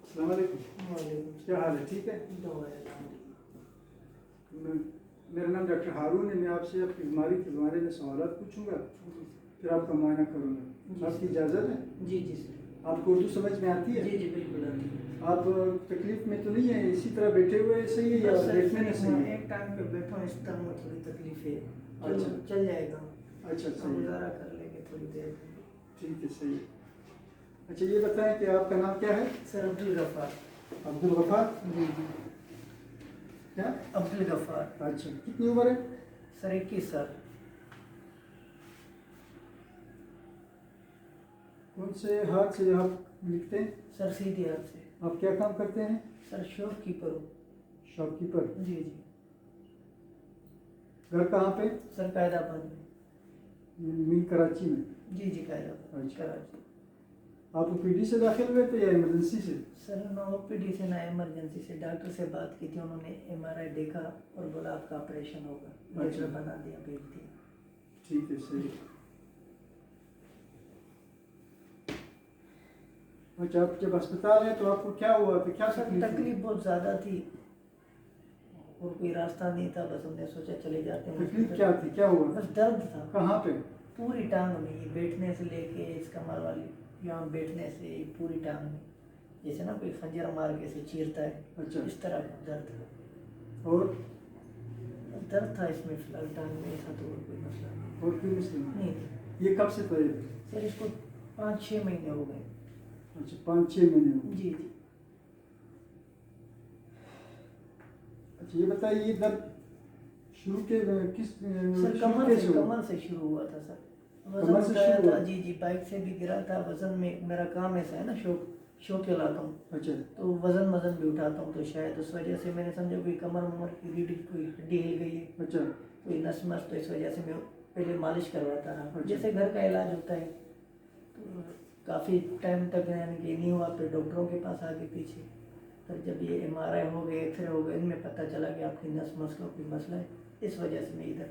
अस्सलाम वालेकुम। वालेकुम क्या हाल है? ठीक है। मेरा नाम डॉक्टर हारून है। मैं आपसे आपकी बीमारी के बारे में सवाल पूछूंगा, फिर आपका मुआयना करूंगा। आपकी इजाज़त है? जी जी सर। आपको उर्दू समझ में आती है? जी जी बिल्कुल आती है। आप तकलीफ में तो नहीं है? इसी तरह बैठे हुए सही है या बस बैठने में सही है? एक टाइम पे बैठा हूँ, इस तरह में थोड़ी तकलीफ है। अच्छा। चल जाएगा। अच्छा, हम सही है। गुजारा कर लेंगे थोड़ी देर। ठीक है, सही है। अच्छा, ये बताएं कि आपका नाम क्या है? सर अब्दुल गफ्फार। अब्दुल गफ्फार। जी जी। क्या? अब्दुल गफ्फार। अच्छा, कितनी उम्र है? सर 21 साल। कौन से हाथ से आप लिखते हैं? सर सीधी हाथ से। आप क्या काम करते हैं? सर शॉपकीपर हूँ। शॉपकीपर। जी जी। घर कहाँ पे? सर कायदाबाद में। मिल कराची में। जी जी कायदाबाद अच्छा। कराची। आप ओपीडी से दाखिल हुए थे या इमरजेंसी से? सर ना ओपीडी से ना इमरजेंसी से। डॉक्टर से बात की थी, उन्होंने एमआरआई देखा और बोला आपका ऑपरेशन होगा। अच्छा। लेटर बना दिया, भेज दिया। ठीक है, सही है। अच्छा, आप जब अस्पताल है तो आपको क्या हुआ था? क्या सर तकलीफ हुई? तकलीफ बहुत ज़्यादा थी और कोई रास्ता नहीं था, बस हमने सोचा चले जाते हैं। तकलीफ क्या थी? क्या हुआ? बस दर्द था कहाँ पे? पूरी टांग में, ये बैठने से लेके इस कमर वाली यहाँ बैठने से पूरी टांग में, जैसे ना कोई खंजर मार के से चीरता है। अच्छा। इस तरह का दर्द था। और दर्द था इसमें फिलहाल टांग में, ऐसा तो और कोई मसला और कोई मसला नहीं नहीं? था। ये कब से था ये? सर इसको 5-6 महीने हो गए। अच्छा, 5-6 महीने हो गए। जी जी। अच्छा, ये बताइए, ये दर्द शुरू के किस सर शुरू कैसे हुआ? कमर से शुरू हुआ था सर। कमर वजन से उठाया शुरू था। हुआ? जी जी, बाइक से भी गिरा था। वजन में मेरा काम ऐसा है ना, शो के लाता हूँ, अच्छा। तो वजन भी उठाता हूँ, तो शायद उस वजह से मैंने समझा कोई कमर की रीढ़ कोई हड्डी हिल गई है, अच्छा। कोई नस मस, तो इस वजह से मैं पहले मालिश करवाता रहा। अच्छा। जैसे घर का इलाज होता है, तो काफ़ी टाइम तक यानी कि नहीं हुआ, फिर डॉक्टरों के पास आगे पीछे, फिर जब ये एमआरआई हो गए, एक्सरे हो गए, इनमें पता चला कि आपकी नस मस का कोई मसला है। इस वजह से मैं इधर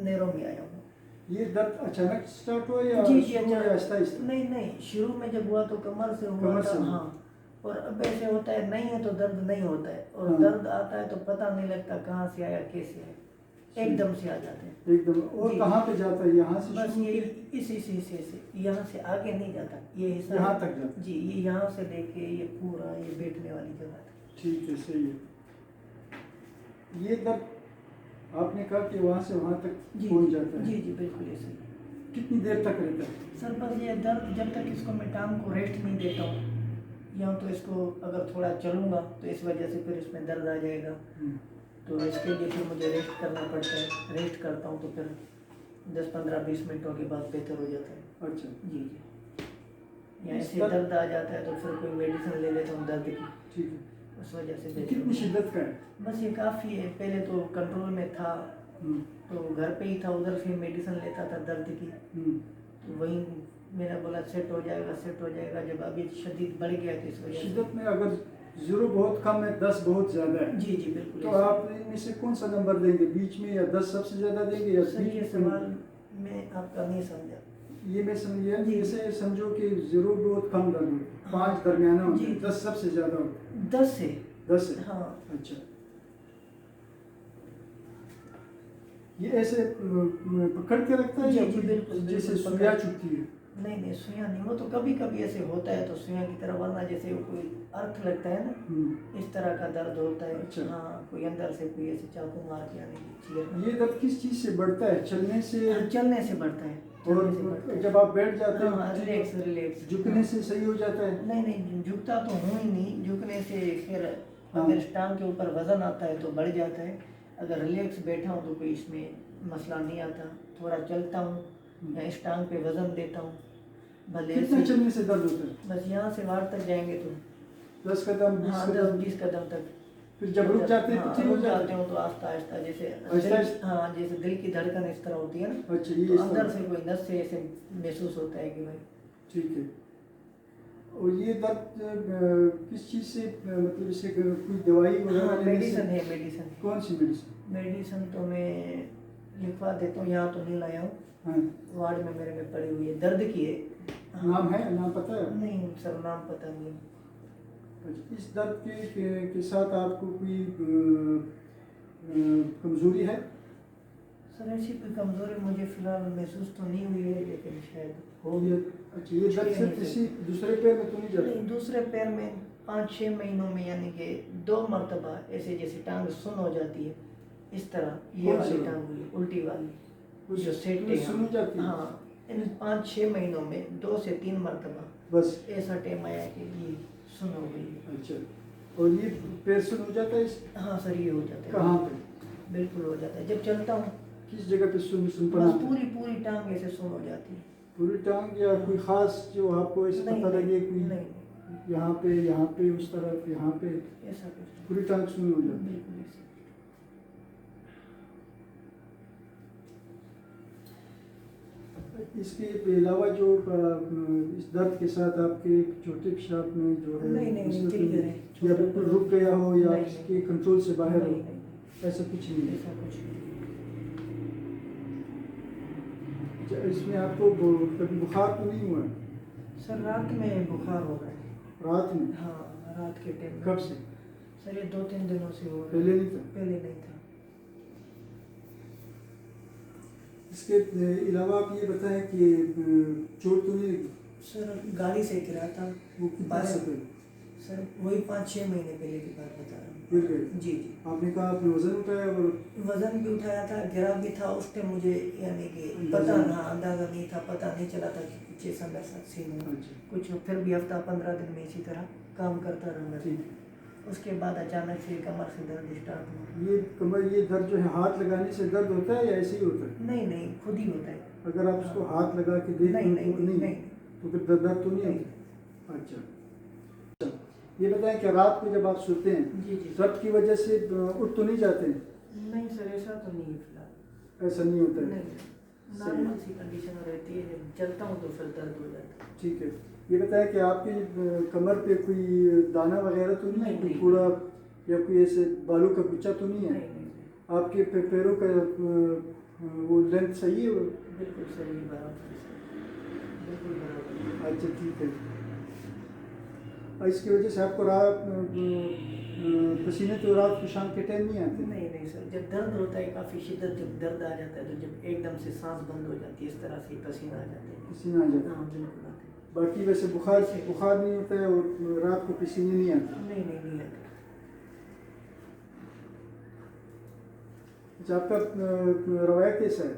नैरो में आया हूँ। ये दर्द अचानक स्टार्ट हुआ या जी शुरू हुआ या आहिस्ता आहिस्ता? नहीं, शुरू में जब हुआ तो कमर से हुआ कमर था। से हुआ। हाँ, और अब ऐसे होता है, नहीं है तो दर्द नहीं होता है, और हाँ। दर्द आता है तो पता नहीं लगता कहाँ से आया कैसे आया, एकदम से आ जाते हैं। एकदम। और जी। कहाँ पे जाता है? यहाँ से बस शुरू ये के? इस हिस्से से, यहाँ से आगे नहीं जाता, ये हिस्सा यहाँ तक जाता? जी, ये यहाँ से लेके ये पूरा ये बैठने वाली जगह तक। ठीक है, सही है। ये दर्द आपने कहा कि वहाँ से वहाँ तक जी पहुँच जाता है। जी जी बिल्कुल ऐसे ही। कितनी देर तक रहता है? सर बस ये दर्द जब तक इसको मैं टांग को रेस्ट नहीं देता हूँ, या तो इसको अगर थोड़ा चलूँगा तो इस वजह से फिर इसमें दर्द आ जाएगा, तो इसके लिए फिर मुझे रेस्ट करना पड़ता है। रेस्ट करता हूँ तो फिर 10-15-20 मिनटों के बाद बेहतर हो जाता है। अच्छा। जी जी। या इस ऐसे दर्द- दर्द आ जाता है तो फिर कोई मेडिसिन ले लेता हूँ दर्द की, ठीक है। उस वजह से ये बेहतर कितनी हो जाता शिद्दत का है? है। बस ये काफ़ी है। पहले तो कंट्रोल में था, तो घर पे ही था, उधर से मेडिसिन लेता था दर्द की, तो वही मेरा बोला सेट हो जाएगा, सेट हो जाएगा। जब अभी शदीद बढ़ गया तो इस वजह से। शिद्दत में अगर 0 बहुत कम है, 10 बहुत ज़्यादा है, जी जी बिल्कुल। तो आप इनमें से कौन सा नंबर देंगे? बीच में, या 10 सबसे ज़्यादा देंगे, या सर बीच ये में? सवाल मैं आपका नहीं समझा। ये मैं समझिए, जी। जैसे समझो कि 0 बहुत कम दर्द हो, 5 दरमियाना होता जी। है, 10 सबसे ज़्यादा होता है। 10 से 10 है? हाँ। अच्छा। ये ऐसे पकड़ के रखता है जी, या जी, कोई बिल्कुल, जैसे बिल्कुल, सुइया पकड़- चुभती है? नहीं सुइयाँ नहीं, वो तो कभी कभी ऐसे होता है तो सुइयाँ की तरह, वरना जैसे वो कोई अर्थ लगता है ना, इस तरह का दर्द होता है। अच्छा। हाँ, कोई अंदर से कोई ऐसे चाकू मार के यानी कि चीर। ये दर्द किस चीज़ से बढ़ता है? चलने से? चलने से बढ़ता है। और चलने से बढ़ता है। जब आप बैठ जाते हाँ, हो रिलैक्स। झुकने से सही हो जाता है? नहीं, झुकता तो हूँ ही नहीं। झुकने से फिर हाँ। अगर टांग के ऊपर वजन आता है तो बढ़ जाता है। अगर रिलैक्स बैठा हूँ तो कोई इसमें मसला नहीं आता। थोड़ा चलता हूँ या इस टांग पे वजन देता हूँ, भले कितने ऐसे- चलने से दर्द होता है? बस यहाँ से बाहर तक जाएंगे तो 10 कदम, 20 हाँ, कदम? 10-20 कदम तक। फिर जब रुक जाते हैं तो हाँ, ठीक हो रुक जाते जाते हैं? हो तो आस्ता आस्ता, जैसे आहिस्ता- दिल- हाँ, जैसे दिल की धड़कन इस तरह होती है ना, अच्छा, ये तो इस अंदर तरह। से कोई नस से ऐसे महसूस होता है कि भाई। ठीक है। और ये दर्द किस चीज़ से, मतलब इसे कोई दवाई वगैरह हाँ, लेने से? मेडिसिन है, मेडिसिन। कौन सी मेडिसिन? मेडिसिन तो मैं लिखवा देता हूँ, यहाँ तो नहीं लाया हूँ, हाँ। वार्ड में मेरे में पड़ी हुई है, दर्द की है। हाँ। नाम है? नाम पता है? नहीं सर, नाम पता नहीं। अच्छा, इस दर्द के साथ आपको कोई कमज़ोरी है? सर ऐसी कोई कमज़ोरी मुझे फ़िलहाल महसूस तो नहीं हुई है, लेकिन शायद हो ये अच्छा, ये दर्द सिर्फ किसी दूसरे पैर में तो नहीं जाता? नहीं, दूसरे पैर में 5-6 महीनों में, यानी कि 2 मरतबा ऐसे जैसे टांग सुन हो जाती है, इस तरह ये कौन सी वाली वाली? टांग हुई उल्टी वाली उस- जो सेट उसमें सुन हो जाती है? हाँ, इन 5-6 महीनों में 2 से 3 मरतबा बस। ऐसा टाइम आया कि ये सुन हो गई। अच्छा, और ये पैर सुन हो जाता है हाँ सर, ये हो जाता है। कहाँ पे? बिल्कुल हो जाता है, जब चलता हूँ किस जगह पे सुनपना? बस पूरी टांग ऐसे सुन हो जाती है। पूरी टांग या कोई खास जो आपको ऐसे नहीं, पता लगे कोई नहीं, यहाँ पे उस तरफ यहाँ पे ऐसा कुछ नहीं। पूरी टांग सुन हो जाती है? बिल्कुल ऐसा। इसके अलावा जो इस दर्द के साथ आपके छोटे पेशाब में जो है नहीं, उसमें ठीक कोई- है। या बिल्कुल रुक गया हो या नहीं, इसके कंट्रोल से बाहर हो, नहीं, ऐसा कुछ नहीं है? ऐसा कुछ नहीं। अच्छा, इसमें आपको कभी बुखार तो नहीं हुआ? सर रात में बुखार हो रहा है। रात में? हाँ, रात के टाइम। कब से? सर ये 2-3 दिनों से हो रहा है। पहले नहीं था? पहले नहीं था। इसके अलावा आप ये बताएं कि चोट तो नहीं लगी? सर गाड़ी से गिरा था। वो कितना से पहले? सर वही 5-6 महीने पहले की बात बता रहा हूँ। गिर गए? जी जी। आपने कहा आपने वजन उठाया और वजन भी उठाया था, गिरा भी था। उस टाइम मुझे यानी कि अंदाजा अंदाज़ा नहीं था, पता नहीं चला था कि कुछ ऐसा मेरे साथ सीन हुआ। अच्छा, कुछ फिर भी हफ्ता 15 दिन में इसी तरह काम करता रहा मैं। ठीक। उसके बाद अचानक से कमर से दर्द स्टार्ट हुआ। ये कमर, ये दर्द जो है हाथ लगाने से दर्द होता है या ऐसे ही होता है? नहीं, खुद ही होता है। अगर आप उसको हाथ लगा के देख नहीं, तो नहीं। तो फिर दर्द तो नहीं होता? अच्छा, ये बताएं कि रात को जब आप सोते हैं जी जी। दर्द की वजह से उठ तो नहीं जाते हैं? नहीं सर, ऐसा तो नहीं है फिलहाल। ऐसा नहीं होता है? नहीं, नॉर्मल सी कंडीशन रहती है, जब चलता हूँ तो फिर दर्द हो जाता है। ठीक है। ये बताएं कि आपकी कमर पे कोई दाना वगैरह तो नहीं है? कोई नहीं। कूड़ा या कोई ऐसे बालू का गुच्छा तो नहीं है? नहीं, आपके पैरों का वो लेंथ सही है? बिल्कुल सही, बराबर है, बिल्कुल बराबर। अच्छा, ठीक है। और इसकी वजह से आपको रात पसीने तो रात को शाम के टाइम नहीं आते? नहीं सर, जब दर्द होता है काफ़ी शिद्दत, जब दर्द आ जाता है तो जब एकदम से सांस बंद हो जाती है, इस तरह से पसीना आ जाता है। पसीना आ जाता है? हाँ बिल्कुल आते हैं। बाकी वैसे बुखार नहीं होता है और रात को पसीने नहीं आते? नहीं आते। अच्छा, आपका रवैया कैसा है?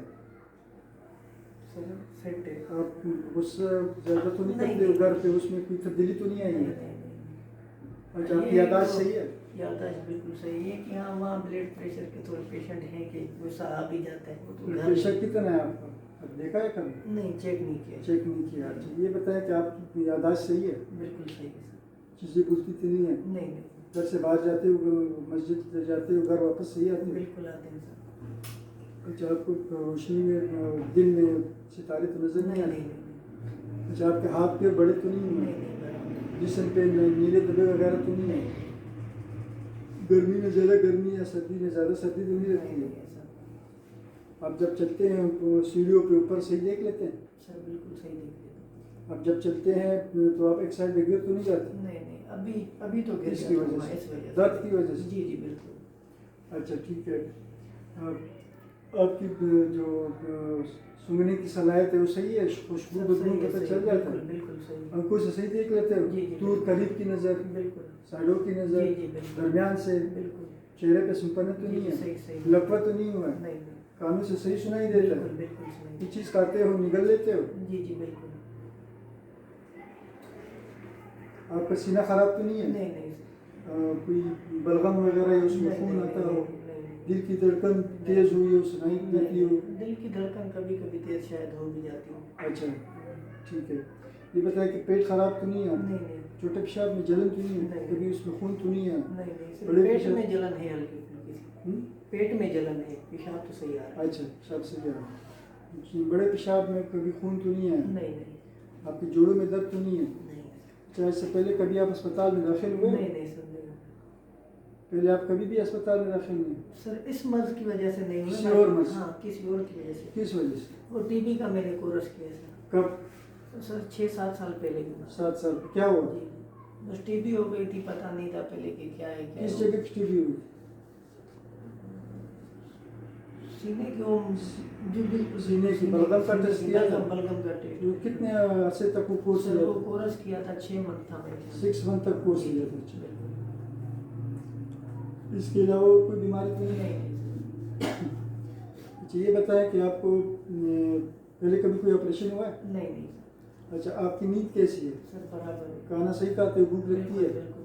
सर सेट है। आप गुस्सा ज़्यादा तो नहीं नहीं, करते हो नहीं। घर पे? उसमें कोई तब्दीली तो नहीं आई है? नहीं। अच्छा, आपकी यादाश्त सही है? यादाश्त बिल्कुल सही है कि हाँ, वहाँ ब्लड प्रेशर के थोड़े पेशेंट हैं कि गुस्सा आ भी जाता है। वो तो घर प्रेशर कितना है आपका? अब देखा है कभी? नहीं, चेक नहीं किया। चेक नहीं किया? अच्छा, ये बताएं कि आपकी यादाश्त सही है? बिल्कुल सही है सर। चीज़ें भूलती तो नहीं है? नहीं, घर से बाहर जाते हो, मस्जिद जाते हो, घर वापस सही आते हो? बिल्कुल आते हैं सर। अच्छा, आपको रोशनी में दिन में सितारे तो नजर नहीं आते? नहीं। अच्छा, आपके हाथ पैर बड़े तो नहीं हुए? बराबर। जिसम पे नीले धब्बे वगैरह तो नहीं है? गर्मी में ज़्यादा गर्मी या सर्दी में ज़्यादा सर्दी तो नहीं लगती है? सर। आप जब चलते हैं तो सीढ़ियों पे ऊपर सही देख लेते हैं? सर बिल्कुल सही देख लेते आप जब चलते हैं तो आप एक साइड गिर तो नहीं जाते? हैं। नहीं, अभी तो गिर इसकी जाता वजह हूँ, से? इस वजह से। दर्द की वजह से? जी बिल्कुल। अच्छा, ठीक है। आपकी जो सूंघने की सलाहियत है वो सही है? खुशबू बदबू पता चल जाता है? बिल्कुल सही। आंखों से सही देख लेते हो? जी, दूर करीब की नज़र, बिल्कुल। साइडों की नज़र, जी, बिल्कुल। दरमियान से? बिल्कुल। चेहरे पे सुनपने तो नहीं है? सही। लकवा तो नहीं हुआ है? नहीं। कानों से सही सुनाई देता है? बिल्कुल सही। कुछ चीज़ खाते हो निगल लेते हो? जी बिल्कुल। आपका सीना खराब तो नहीं है? नहीं। कोई बलगम वगैरह या उसमें खून आता हो? दिल की धड़कन तेज हुई हो, सुनाई देती हो? दिल की धड़कन कभी तेज शायद हो भी जाती हो। अच्छा, ठीक है। ये बताया कि पेट खराब तो नहीं है? नहीं। छोटे पेशाब में जलन तो नहीं है? नहीं। कभी उसमें खून तो नहीं है? नहीं। बड़े पेट पेशाब- में जलन है हल्की फुल्की। हम्म? पेट में जलन है, पेशाब तो सही आ रहा है। अच्छा, पेशाब से क्या? बड़े पेशाब में कभी खून तो नहीं है? नहीं। आपके जोड़ों में दर्द तो नहीं है? नहीं अच्छा, इससे पहले कभी आप अस्पताल में दाखिल हुए? सर, नहीं। पहले आप कभी भी अस्पताल में दाखिल नहीं? सर इस मर्ज की वजह से नहीं हुआ। किसी और मर्ज? हाँ, किसी और की वजह से। किस वजह से? वो टीबी का मैंने कोर्स किया सर। कब? सर 6-7 साल पहले की बात। 7 साल? क्या हुआ? जी, बस टीबी हो गई थी, पता नहीं था पहले कि क्या है क्या किस है। जगह टीबी हुई? सीने के वो जो बिल्कुल सीने की बलगम का टेस्ट किया था? बलगम का टेस्ट। तो कितने अरसे तक वो कोर्स सर लिया वो था? कोर्स किया था 6 मंथ था मेरे ख्याल 6 मंथ तक कोर्स लिया था। अच्छा। बिल्कुल। इसके अलावा और कोई बीमारी तो नहीं है? नहीं अच्छा, ये बताएं कि आपको पहले कभी कोई ऑपरेशन हुआ है? नहीं नहीं अच्छा, आपकी नींद कैसी है? सर बराबर है। खाना सही खाते हो? भूख लगती है? बिल्कुल।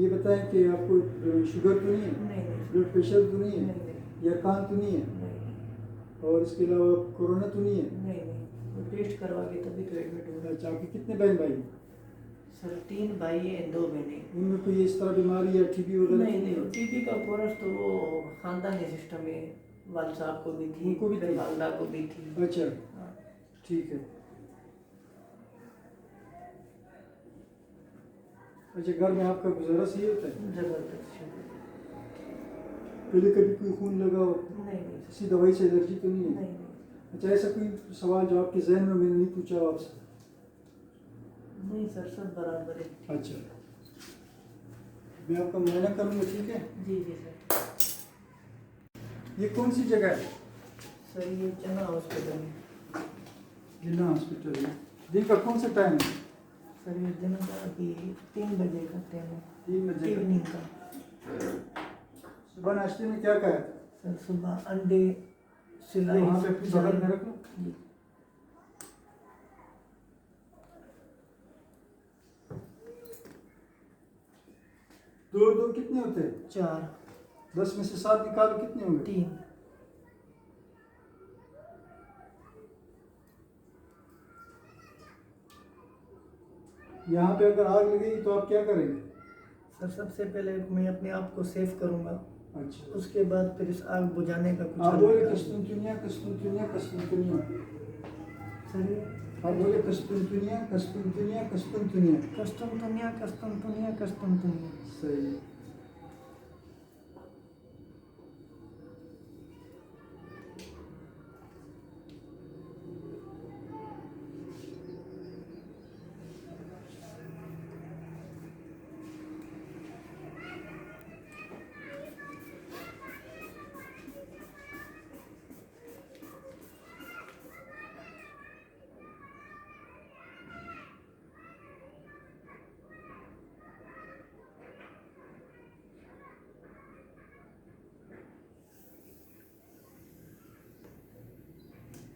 ये बताएं कि आपको शुगर तो नहीं है? नहीं ब्लड प्रेशर तो नहीं है? नहीं या कान तो नहीं है? नहीं और इसके अलावा कोरोना तो नहीं है? नहीं वो टेस्ट करवा के तभी तो एडमिट हुआ। अच्छा, आपके कितने बहन भाई हैं? सर 3 भाई हैं 2 बहनें। उनमें कोई इस तरह बीमारी या टीबी वगैरह नहीं तो नहीं है? टीबी का कोर्स तो वो खानदानी सिस्टम है। वाल साहब को भी थी, उनको भी फिर थी? वालदा को भी थी। अच्छा, हाँ। ठीक है। अच्छा, घर में आपका गुजारा सही होता है? जबरदस्त शुक्र। पहले कभी कोई खून लगा हो? नहीं नहीं किसी दवाई से एलर्जी तो नहीं है? नहीं अच्छा, ऐसा कोई सवाल जो आपके जहन में मैंने नहीं पूछा हो आपसे? नहीं सर सब बराबर है। अच्छा, मैं आपका मुआयना करूँगा, ठीक है? जी जी सर। ये कौन सी जगह है? सर ये चना हॉस्पिटल है। जिन्ना हॉस्पिटल है। दिन का कौन सा टाइम है? सर ये दिन का अभी 3 बजे का टाइम है। 3 बजे। इवनिंग का। सुबह नाश्ते में क्या खाया था? सर सुबह अंडे सिलाई वहाँ पे अपनी बगल में रख लो। जी। दो दो कितने होते हैं? 4 10 में से 7 निकालो, कितने होंगे? 3 यहाँ पे अगर आग लगेगी तो आप क्या करेंगे? सर सबसे पहले मैं अपने आप को सेव करूंगा। अच्छा, उसके बाद फिर इस आग बुझाने का कुछ आप हल बोले निकालूंगा। कस्तूरतुनिया कस्तूरतुनिया कस्तूरतुनिया। सर ये आप बोले कस्तूरतुनिया कस्तूरतुनिया कस्तूरतुनिया। कस्टम दुनिया कस्टम दुनिया कस्टम दुनिया। सही है।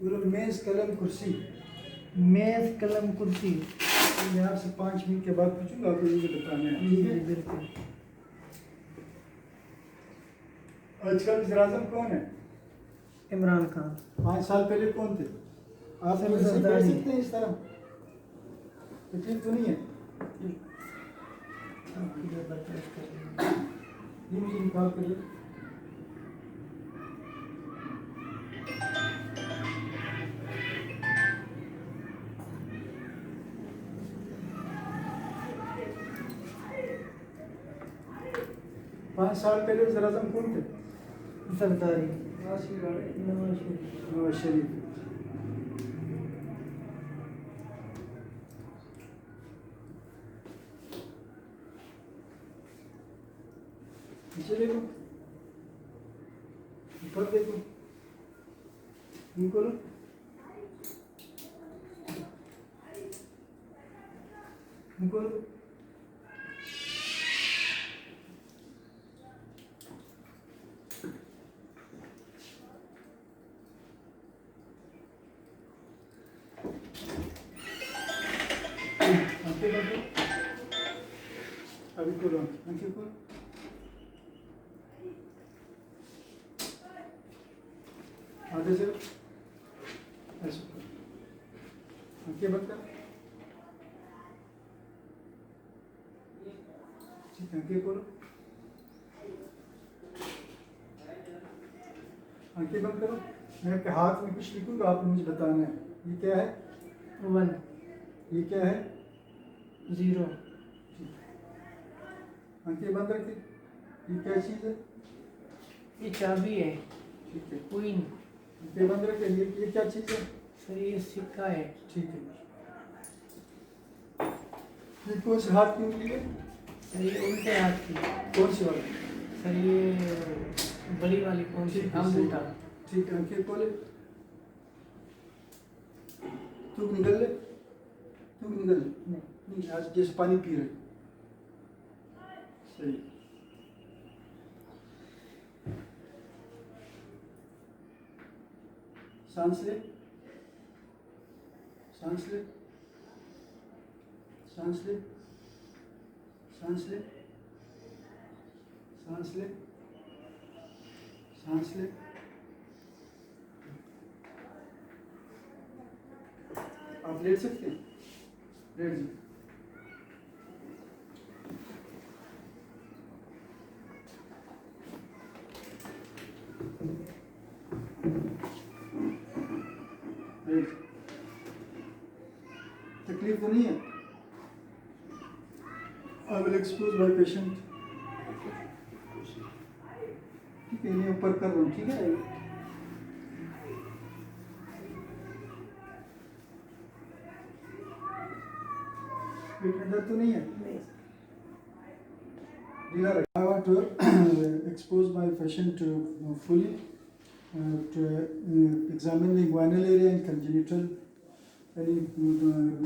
बोलो मेज कलम कुर्सी। मेज कलम कुर्सी। मैं आपसे 5 मिनट के बाद पूछूंगा, आपको ये बताना है, ठीक है? बिल्कुल। आजकल वज़ीर-ए-आज़म कौन है? इमरान खान। 5 साल पहले कौन थे? आप सर, मुझसे कह जरदारी। सकते हैं इस तरह? तकलीफ तो नहीं है? आपके लिए बर्दाश्त कर लेंगे। ये मुझे निकाल कर दो। पाँच साल पहले वज़ीर-ए-आज़म कौन थे? जरदारी। नवाज नवाज शरीफ। शरीफ। नीचे देखो, ऊपर देखो, इनको लो। इनको लो। आंखें बंद करो। अभी खोलो आंखें खोलो। आगे से ऐसे करो। आंखें बंद करो। ठीक, आंखें खोलो। आंखें बंद करो। मैं आपके हाथ में कुछ लिखूंगा, आपको मुझे बताना है। ये क्या है? 1 ये क्या है? 0। आंखें बंद रखिए। ये क्या चीज़ है? ये चाबी है। ठीक है। क्वीन। आंखें बंद रखिए। ये क्या चीज़ है? सर ये सिक्का है। ठीक है। ये कौन से हाथ की उंगली है? सर ये उल्टे हाथ की। कौन सी वाली? सर ये बड़ी वाली कौन सी? ठीक है, अंगूठा। ठीक है, आंखें खोले। तू निकल ले, तू निकल ले। नहीं, आज जैसे पानी पी रहे। सही। सांस ले, सांस ले, सांस ले, सांस ले, सांस ले, सांस ले। आप लेट सकते हैं, लेट जाइए। लेट। तकलीफ तो नहीं है? I will expose my patient. ठीक है, ये ऊपर कर रहा हूँ, ठीक है? पेट में दर्द तो नहीं है? ढीला रख। I want to expose my patient to fully to examine the inguinal area and congenital any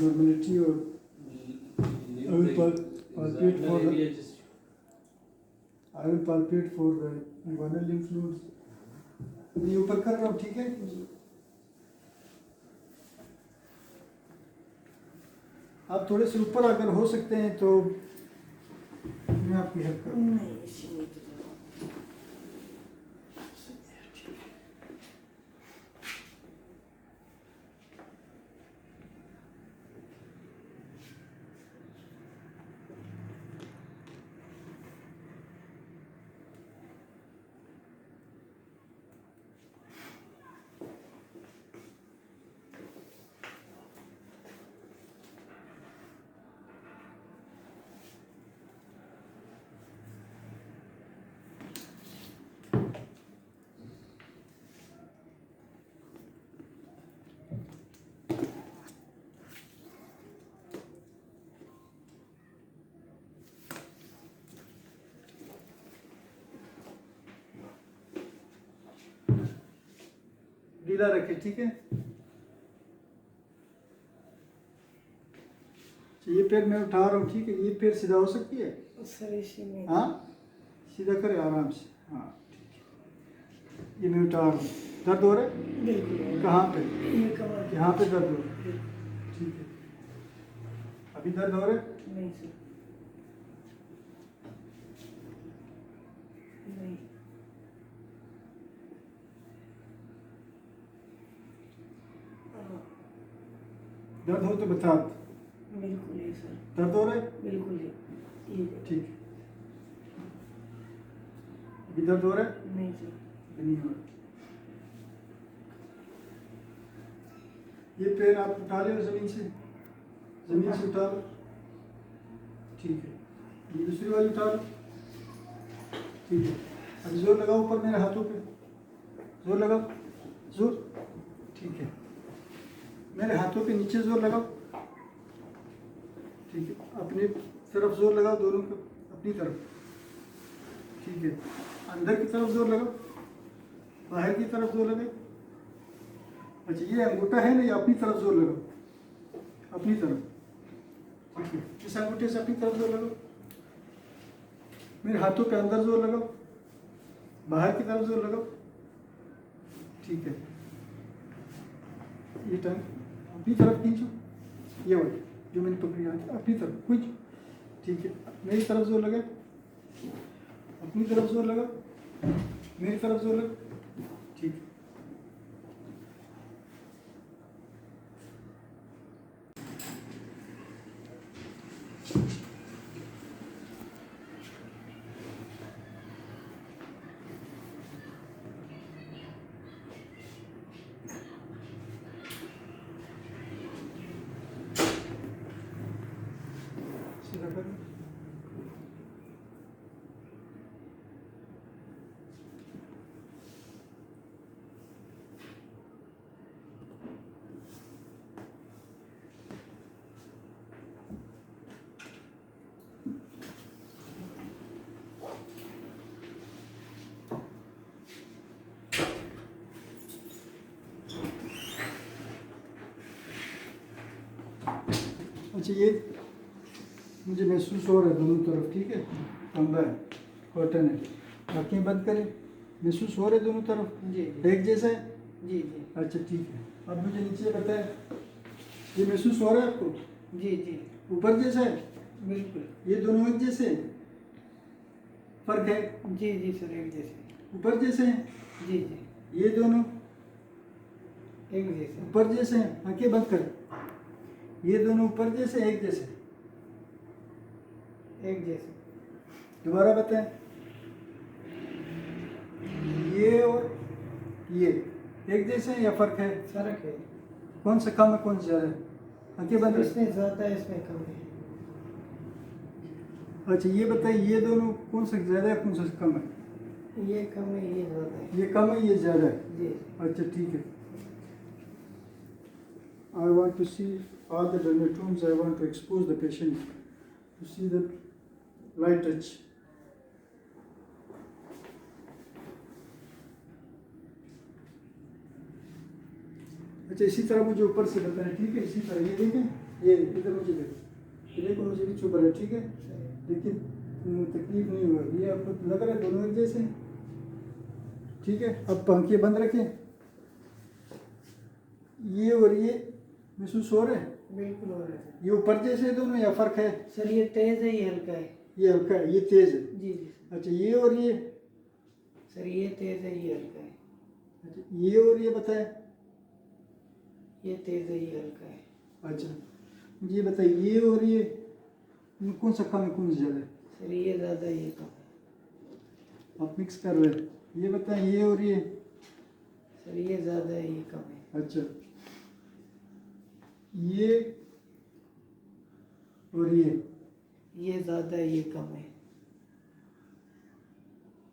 normality or I will palpate for the inguinal lymph nodes. ये ऊपर कर रहा हूँ, ठीक है? आप थोड़े से ऊपर अगर हो सकते हैं तो मैं आपकी हेल्प करूँगा। नहीं, इसी में तो ढीला रखे, ठीक है? ये पैर मैं उठा रहा हूँ, ठीक है? ये पैर सीधा हो सकती है? सर इसी में। हाँ, सीधा करे आराम से। हाँ, ठीक है। ये मैं उठा रहा हूँ। दर्द हो रहा है? बिल्कुल। कहाँ पे? ये कमर। यहाँ पे दर्द हो रहा है, ठीक है? अभी दर्द हो रहा है? नहीं सर, नहीं। दर्द हो तो बता। बिल्कुल ही सर, दर्द हो रहा है? बिल्कुल ही। ये ठीक है। अभी दर्द हो रहा है? नहीं सर। नहीं हो रहा। ये पैर आप उठा लो जमीन से, जमीन से उठा लो, ठीक है? ये दूसरी वाली उठा लो, ठीक है? अभी जोर लगाओ ऊपर मेरे हाथों पे, जोर लगाओ, जोर, ठीक है? मेरे हाथों पे नीचे जोर लगाओ, ठीक है? अपनी तरफ जोर लगाओ, दोनों को अपनी तरफ, ठीक है? अंदर की तरफ जोर लगाओ, बाहर की तरफ जोर लगाओ। अच्छा, ये अंगूठा है ना, ये अपनी तरफ जोर लगाओ, अपनी तरफ, ठीक है? इस अंगूठे से अपनी तरफ जोर लगाओ, मेरे हाथों पे अंदर जोर लगाओ, बाहर की तरफ जोर लगाओ, ठीक है? ये टाइम अपनी तरफ खींचो, ये वाली जो मैंने पकड़ी है अपनी तरफ खींचो, ठीक है? मेरी तरफ जोर लगा, अपनी तरफ जोर लगा, मेरी तरफ जोर लगा, ठीक है? सीधा कर। अच्छा ये मुझे महसूस हो रहा है दोनों तरफ, ठीक है, कमरा है, कॉटन है, आँखें बंद करें, महसूस हो रहे दोनों तरफ जी जी एक जैसा है। जी जी अच्छा ठीक है, अब मुझे नीचे बताएं, ये महसूस हो रहा है आपको जी जी ऊपर जैसा है, बिल्कुल। ये दोनों एक जैसे हैं? फर्क है? जी जी सर, एक जैसे। ऊपर जैसे हैं जी जी ये दोनों, एक जैसे। ऊपर जैसे हैं, आंखें बंद करें, ये दोनों ऊपर जैसे एक जैसे, एक जैसे। दोबारा बताएं, ये और ये एक जैसे हैं या फर्क है? फर्क है। कौन सा कम है कौन सा ज़्यादा है? आंखें बंद रखें। इसमें ज़्यादा है, इसमें कम है। अच्छा ये बताइए, ये दोनों कौन सा ज़्यादा है कौन सा कम है? ये कम है, ये ज़्यादा है। ये कम है, ये ज़्यादा है। जी अच्छा ठीक है। I want to see all the dermatomes. I want to expose the patient to see the light touch. अच्छा इसी तरह मुझे ऊपर से बताना, ठीक है, इसी तरह ये देखें, ये इधर मुझे देखो, ये देखो मुझे भी चुप रहा है, ठीक है, लेकिन तकलीफ नहीं हुआ, ये आपको लग रहा है दोनों एक जैसे हैं, ठीक है। अब आंखें बंद रखें, ये और ये महसूस हो रहे हैं, बिल्कुल हो रहा है। ये ऊपर जैसे हैं दोनों या फर्क है? सर ये तेज है, ये हल्का है। ये हल्का है, ये तेज है। जी जी अच्छा ये और ये, सर, ये तेज है, ये हल्का है। अच्छा ये और ये बताएं। ये तेज है, ये हल्का है। अच्छा ये बताइए, ये और ये इनमें कौन सा कम है कौन सा ज़्यादा है? सर ये ज़्यादा है, ये कम है। आप मिक्स कर रहे हैं, ये बताएं, ये और ये। सर ये ज़्यादा है, ये कम है। अच्छा ये और ये ज़्यादा है, ये कम है।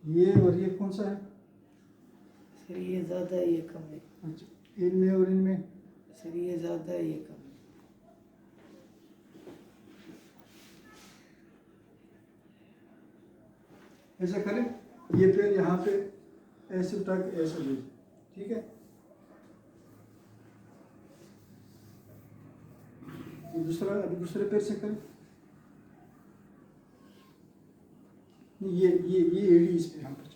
ये और ये कौन सा है? सर ये ज़्यादा है, ये कम है। अच्छा इनमें और इनमें? सर ये ज़्यादा है, ये कम है। ऐसा करें, ये पैर यहाँ पे ऐसे उठा के ऐसे ले, ठीक है, ये दूसरा, अभी दूसरे पैर से करें, नहीं ये एड़ी इस पे यहाँ पर,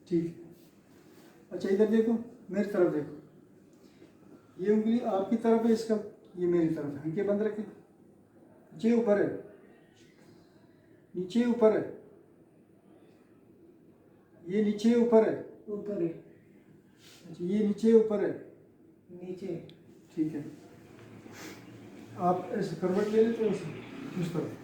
ठीक है। अच्छा इधर देखो, मेरी तरफ देखो, ये उंगली आपकी तरफ है, इसका ये मेरी तरफ है, आंखें बंद रखें, नीचे ऊपर है, नीचे ऊपर है, ये नीचे ऊपर है, ऊपर है, अच्छा ये नीचे ऊपर है, नीचे। ठीक है। आप ऐसे करवट ले लेते हो ऐसे उस तरफ,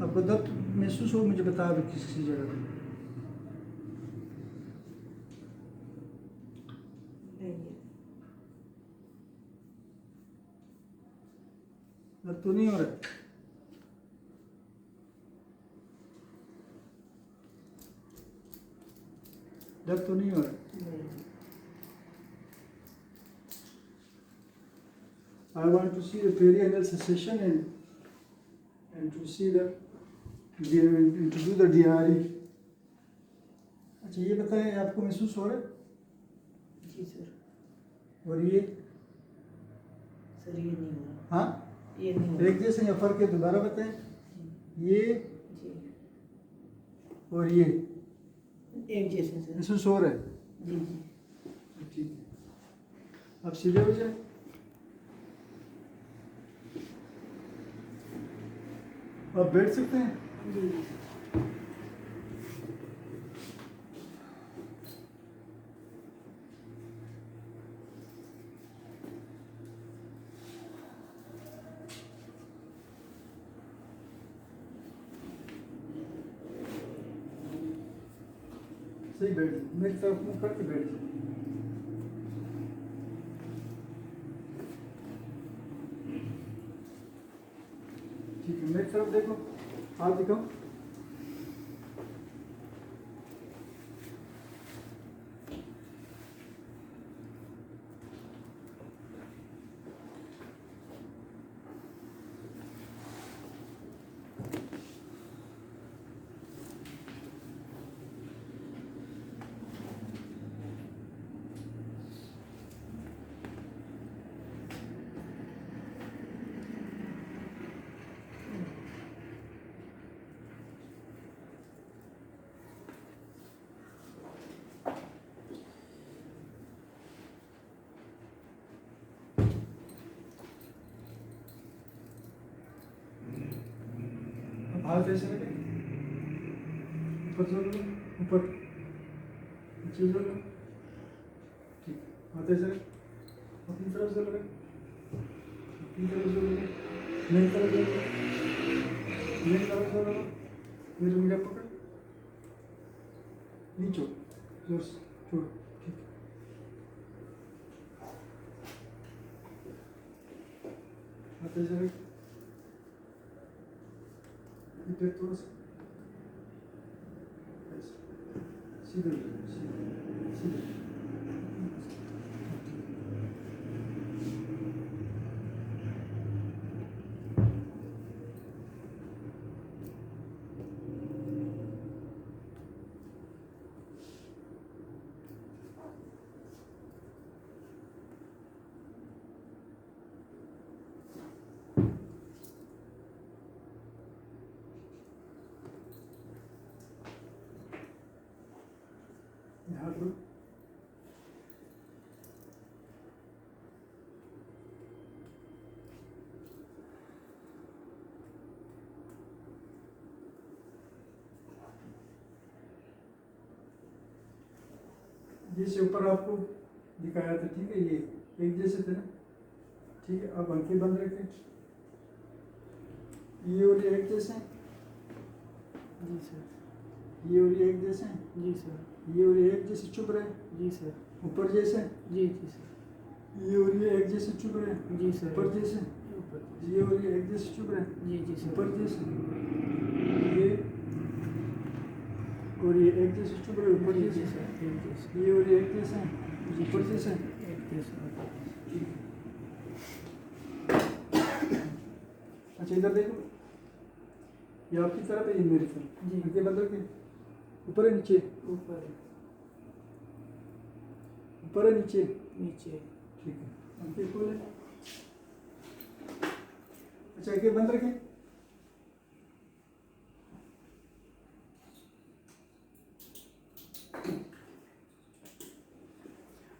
आपको दर्द महसूस हो मुझे बता दो किसी जगह पे। नहीं है। दर्द तो नहीं हो रहा? दर्द तो नहीं हो रहा? नहीं। I want to see the perianal cessation and to see the and to do the DRE. अच्छा ये बताएं, आपको महसूस हो रहा है? जी सर। और ये? सर ये नहीं हो रहा। हाँ ये नहीं हो रहा। एक जैसे या फर्क है? दोबारा बताएं, ये जी और ये एक जैसे सर। महसूस हो रहा है? जी जी ठीक है, अब सीधे हो जाए, आप बैठ सकते हैं। जी जी। सही बैठ जाए, मेरी तरफ मुंह करके बैठ जाए। ठीक है, मेरी तरफ देखो, हाथ दिखाओ, हाथ ऐसे लगे, ऊपर जोर लगे, ऊपर नीचे जोर लगे, ठीक, हाथ ऐसे लगे, अपनी तरफ जोर लगे, अपनी तरफ जोर लगे, मेरी तरफ जोर लगे, मेरी तरफ जोर लगे, मेरी उंगलियां पकड़, नीचे जोर से छोड़, ठीक, हाथ ऐसे लगे, फिर थोड़ा सा सीधे सीधे सीधे, यहाँ लो, जैसे ऊपर आपको दिखाया था, ठीक है, ये एक जैसे थे ना, ठीक है, अब आंखें बंद रखें, ये और ये एक जैसे हैं, जी सर, ये और ये एक जैसे हैं, जी सर, ये और ये एक जैसे चुभ रहे हैं, जी सर, ऊपर जैसे, जी जी सर, ये और ये एक जैसे चुभ रहे हैं, जी सर, ऊपर जैसे, ऊपर, ये और ये एक जैसे चुभ रहे हैं, जी जी सर, ऊपर जैसे, ये और ये एक जैसे चुभ रहे हैं, ऊपर जी जैसे, जी सर, एक जैसे, ये और ये एक जैसे हैं, जी ऊपर जी जैसे, सर, एक जैसे, ठीक है। अच्छा इधर देखो, ये आपकी तरफ है, ये मेरी तरफ, जी। आगे बंद रखें, ऊपर है नीचे, ऊपर, ऊपर है नीचे, नीचे, ठीक है, आंखें खोले, अच्छा आंखें बंद रखें,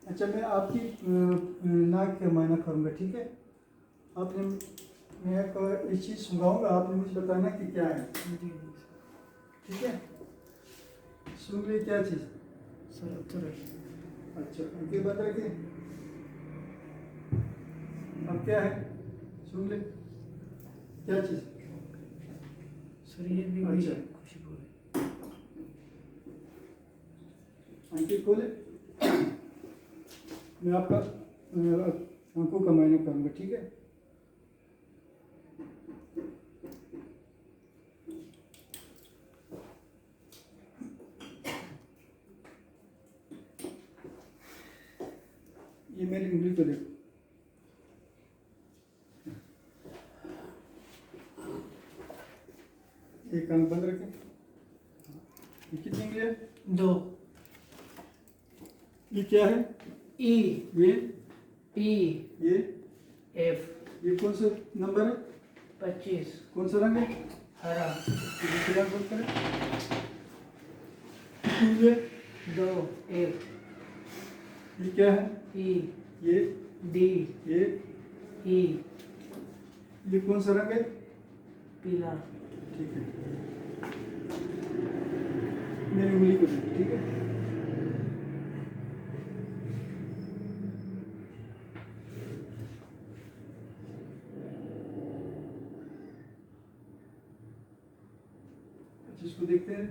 अच्छा मैं आपकी नाक का मायना करूँगा, ठीक है, आपने मैं एक चीज़ सुनाऊंगा, आपने मुझे बताना कि क्या है, जी जी सर, ठीक है, सुन ली क्या चीज़, सर उत्तर, अच्छा आंखें बंद रखें, अब क्या है, सुन ले, क्या चीज़, सर ये भी अच्छा। खुशबू है, आंखें खोले, मैं आपका आंखों का मायना करूँगा, ठीक है, ये मेरी उंगली को देखो, एक आंख बंद रखें, ये कितनी उंगली है, 2, ये क्या है, ई, ये पी, ये एफ, ये कौन सा नंबर है, 25, कौन सा रंग है, हरा, ये दूसरी आंख बंद करें, ये 2, एफ, ये क्या है, ई, ये डी, ये ई, ये कौन सा रंग है, पीला, ठीक है, मेरी उंगली को देखो, ठीक है, अच्छा इसको देखते हैं,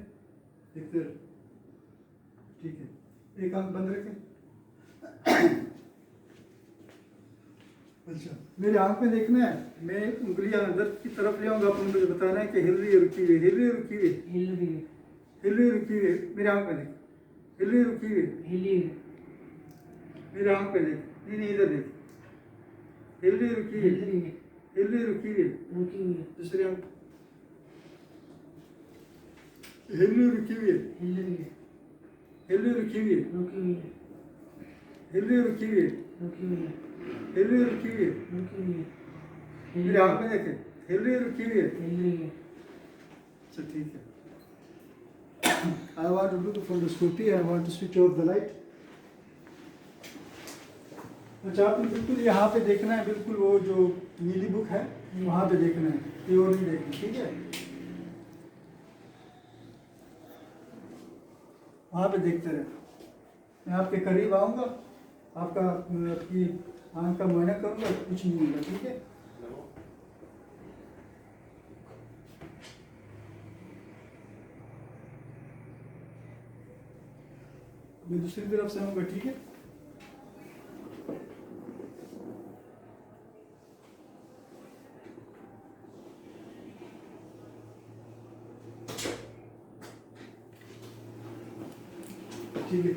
देखते रहो, ठीक है, एक आंख बंद रखें, अच्छा मेरी आंख में देखना है, मैं उंगलियां अंदर की तरफ ले आऊंगा, आपने मुझे बताना है कि हिल रही है रुकी हुई, हिल रही है रुकी हुई, हिल रही, हिल रही है रुकी हुई, मेरी आंख में देख, हिल रही है रुकी हुई, हिली, मेरी आंख में देख, नहीं नहीं इधर देख, हिल रही है रुकी हुई, हिल रही, हिल रही है रुकी हुई, रुकी हुई, दूसरी आंख, हिल रही है रुकी हुई, हिल रही, हिल रही है रुकी हुई, रुकी हुई, हिल रही है रुकी हुई, रुकी हुई, हिल रही है रुकी हुई, रुकी हुई, मेरी आंख में देखे, हिल रही है रुकी हुई, हिल रही है, अच्छा ठीक है, I want to do the fundoscopy, I want to switch off the light. अच्छा आपने बिल्कुल यहाँ पे देखना है, बिल्कुल वो जो नीली बुक है वहाँ पे देखना है, ये और नहीं देखना, ठीक है, वहाँ पे देखते रहे। मैं आपके करीब आऊँगा, आपकी आँख का मुआयना करूँगा, कुछ नहीं होगा, ठीक है। मैं दूसरी तरफ से आऊँगा, ठीक है। ठीक है।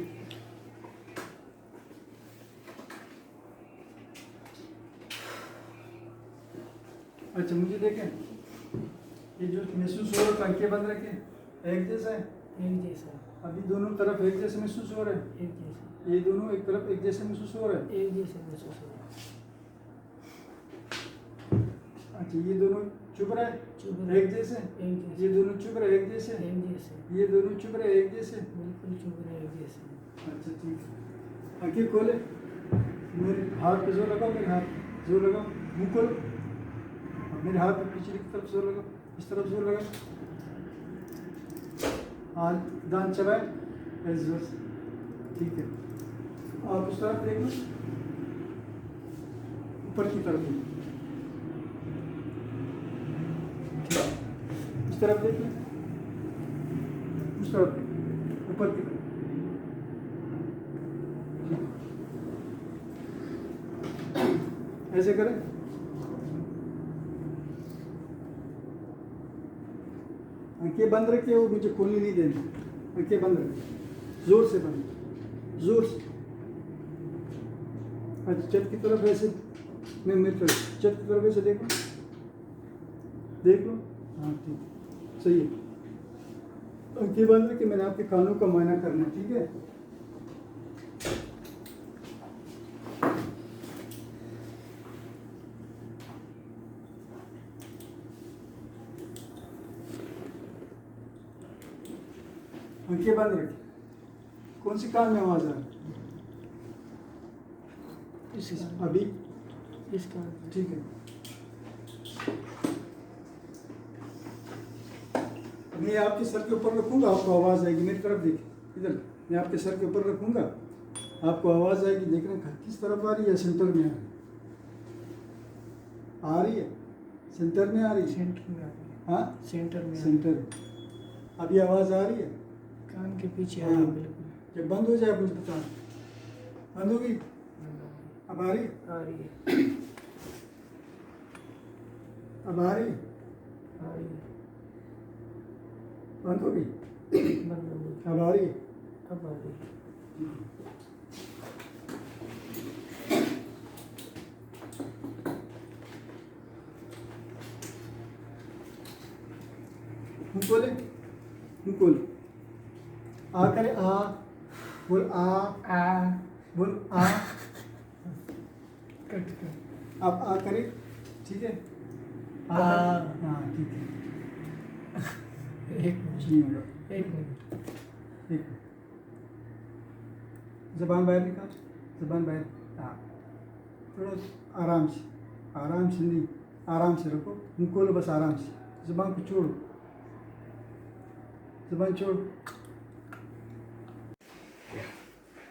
अच्छा मुझे देखें, ये जो महसूस हो रहा है, पंखे बंद रखें, एक जैसा है। एक जैसा, अभी दोनों तरफ एक जैसे महसूस हो रहा है। एक जैसा, ये दोनों एक तरफ एक जैसे महसूस हो रहा है। एक जैसा महसूस हो रहा है। अच्छा ये दोनों चुप रहे, चुप रहे, एक जैसे। एक जैसे, ये दोनों चुप रहे, एक जैसे। एक जैसे, ये दोनों चुप रहे, एक जैसे। बिल्कुल चुप रहे, एक जैसे। अच्छा ठीक है। आंखें खोले, मेरे हाथ पे जोर लगाओ, मेरे हाथ जोर लगाओ, मुंह खोलो, और मेरे हाथ पे पीछे की तरफ जोर लगाओ, इस तरफ जोर लगाओ, हाथ दांत चबाए, ऐसे जोर से, ठीक है। आप उस तरफ देख लो, ऊपर की तरफ देखो, इस तरफ देख लो, उस तरफ देखो, ऊपर की तरफ। ऐसे करें, आंखें बंद रखिए, वो मुझे खोलने नहीं देनी, आंखें बंद रखिए, जोर से बंद, जोर से। अच्छा छत की तरफ ऐसे, मैं मेरी तरफ, छत की तरफ ऐसे देखो, देख लो, हाँ ठीक, सही है। आंखें बंद रखिए, मैंने आपके कानों का मुआयना करना है, ठीक है। आंखें बंद रखिए, कौन सी कान में आवाज आ रही है? इसका, अभी इसका, ठीक है। मैं आपके सर के ऊपर रखूंगा, आपको आवाज आएगी, मेरी तरफ देखिए, इधर मैं आपके सर के ऊपर रखूंगा, आपको आवाज आएगी, देखना किस तरफ आ रही है, सेंटर में आ रही है, आ रही है, सेंटर में आ रही है, सेंटर में आ रही है। हाँ सेंटर में आ रही है। सेंटर। अभी आवाज आ रही है, कान के पीछे आ रही है, हाँ। बिल्कुल जब बंद हो जाए मुझे बता, बंद होगी, अब आ रही है, आ रही है, अब आ रही है, आ रही है, बंद होगी, बंद हो गई, अब आ रही है। अब आ रही है। मुंह खोले, मुंह खोले, आ करे, आ बोल, आ बोल, आ, कट कर, अब आ करे, ठीक है, आ। करे, हाँ ठीक है, एक कुछ मिनट, नहीं होगा, एक मिनट, एक मिनट। जबान बाहर निकाल, जबान बाहर, हाँ, थोड़ा आराम से नहीं, आराम से रखो, मुंह खोलो बस आराम से, जबान को छोड़ो, जबान छोड़ो।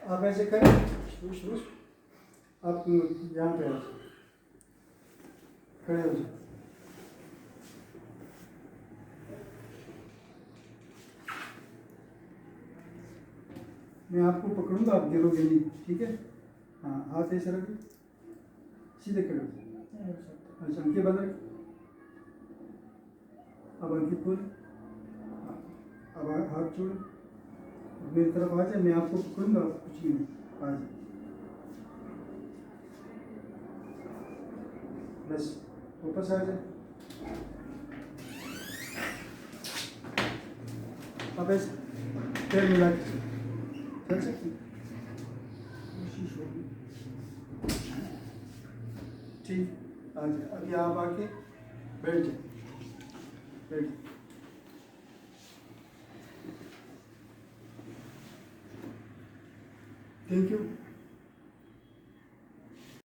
आप ऐसे करें, शुरू आप यहाँ पे आ जाओ, खड़े हो जाओ, मैं आपको पकड़ूंगा, आप गिरोगे नहीं, ठीक है। हाँ हाथ ऐसे रखो, सीधे खड़े हो जाओ। अच्छा आंखें बंद रखो, अब आंखें खोल, अब हाथ छोड़ो, मेरी तरफ आ जाए, मैं आपको पकड़ूंगा, कुछ नहीं आ जाए, बस वापस आ जाए। अब ऐसे पैर मिला के चल सकती, कोशिश होगी, ठीक, आ जाए। अभी आप आके बैठ जाए, बैठ जाए। Thank you.